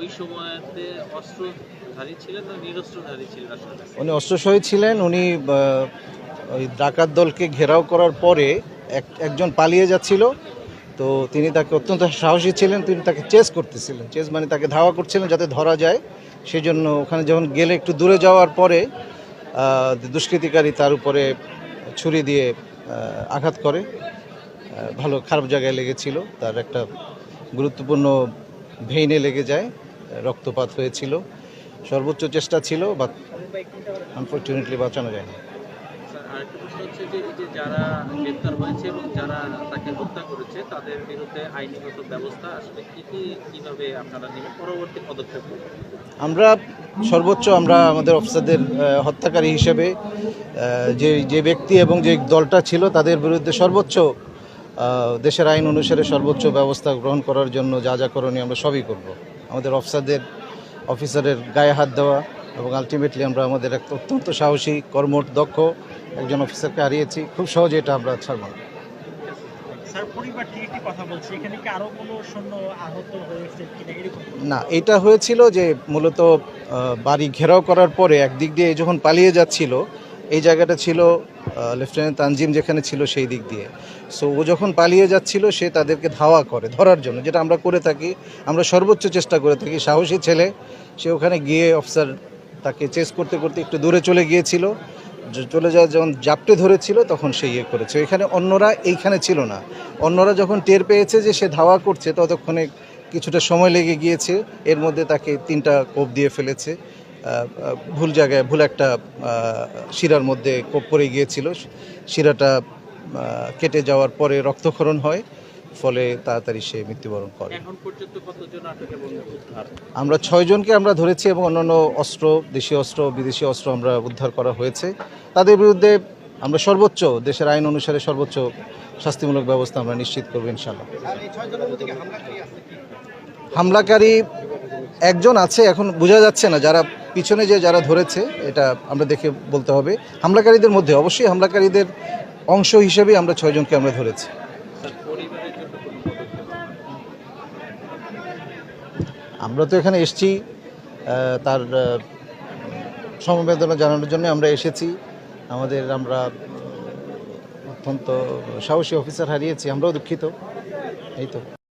ওই সময়তে অস্ত্রধারী ছিলেন না নিরস্ত্রধারী ছিলেন আসলে? উনি অস্ত্রসহী ছিলেন। উনি ওই ডাকাত দলকে ঘেরাও করার পরে একজন পালিয়ে যাচ্ছিল। তো তিনি তাকে অত্যন্ত সাহসী ছিলেন, তিনি তাকে চেস করতেছিলেন। চেস মানে তাকে ধাওয়া করছিলেন যাতে ধরা যায়। সেই জন্য ওখানে যখন গেলে একটু দূরে যাওয়ার পরে দুষ্কৃতিকারী তার উপরে ছুরি দিয়ে আঘাত করে। ভালো খারাপ জায়গায় লেগেছিল, তার একটা গুরুত্বপূর্ণ ভেইনে লেগে যায়, রক্তপাত হয়েছিল। সর্বোচ্চ চেষ্টা ছিল, বাট আনফর্চুনেটলি বাঁচানো যায়নি। স্যার, আরেকটা প্রশ্ন হচ্ছে যে এই যে যারা গ্রেপ্তার হয়েছে এবং যারা তাকে হত্যা করেছে তাদের বিরুদ্ধে আইনগত ব্যবস্থা আসলে কিভাবে আপনারা নেবেন, পরবর্তী পদক্ষেপ? আমরা সর্বোচ্চ আমরা আমাদের অফিসারদের হত্যাকারী হিসেবে যে ব্যক্তি এবং যে দলটা ছিল তাদের বিরুদ্ধে সর্বোচ্চ দেশের আইন অনুসারে সর্বোচ্চ ব্যবস্থা গ্রহণ করার জন্য যা যা করণীয় আমরা সবই করব। আমাদের অফিসারের গায়ে হাত দেওয়া এবং আলটিমেটলি আমরা আমাদের একটা অত্যন্ত সাহসী কর্মঠ দক্ষ একজন অফিসারকে হারিয়েছি। খুব সহজে এটা আমরা ছাড়ব না। স্যার, পরিবার থেকে একটি কথা বলছি, এখানে কি আরো কোনো সৈন্য আহত হয়েছে কিনা এরকম? না, এটা হয়েছিল যে মূলত বাড়ি ঘেরাও করার পরে একদিক দিয়ে যখন পালিয়ে যাচ্ছিল, এই জায়গাটা ছিল লেফটেন্যান্ট তানজিম যেখানে ছিল সেই দিক দিয়ে। সো ও যখন পালিয়ে যাচ্ছিল সে তাদেরকে ধাওয়া করে ধরার জন্য, যেটা আমরা করে থাকি। আমরা সর্বোচ্চ চেষ্টা করে থাকি। সাহসী ছেলে, সে ওখানে গিয়ে অফিসার তাকে চেস করতে করতে একটু দূরে চলে গিয়েছিল। চলে যায় যখন জাপটে ধরেছিল তখন সে ইয়ে করেছে। এখানে অন্যরা এইখানে ছিল না। অন্যরা যখন টের পেয়েছে যে সে ধাওয়া করছে ততক্ষণে কিছুটা সময় লেগে গিয়েছে। এর মধ্যে তাকে 3টা কোপ দিয়ে ফেলেছে। ভুল জায়গায় ভুল একটা শিরার মধ্যে কোপ পড়ে গিয়েছিল। শিরাটা কেটে যাওয়ার পরে রক্তক্ষরণ হয়, ফলে তাড়াতাড়ি সে মৃত্যুবরণ করে। এখন পর্যন্ত কতজন আটক এবং উদ্ধার? আমরা 6 জনকে আমরা ধরেছি এবং অন্যান্য অস্ত্র, দেশীয় অস্ত্র, বিদেশি অস্ত্র আমরা উদ্ধার করা হয়েছে। তাদের বিরুদ্ধে আমরা সর্বোচ্চ দেশের আইন অনুসারে সর্বোচ্চ শাস্তিমূলক ব্যবস্থা আমরা নিশ্চিত করব ইনশাআল্লাহ। হামলাকারী একজন আছে, এখন বোঝা যাচ্ছে না। যারা পিছনে যারা ধরেছে এটা আমরা দেখে বলতে হবে। হামলাকারীদের মধ্যে অবশ্যই হামলাকারীদের অংশ হিসেবে আমরা 6 জনকে আমরা ধরেছি। স্যার, পরিবারের জন্য কোনো পদক্ষেপ? আমরা তো এখানে এসেছি তার সমবেদনা জানানোর জন্য আমরা এসেছি। আমরা অত্যন্ত সাহসী অফিসার হারিয়েছি, আমরাও দুঃখিত। এই তো।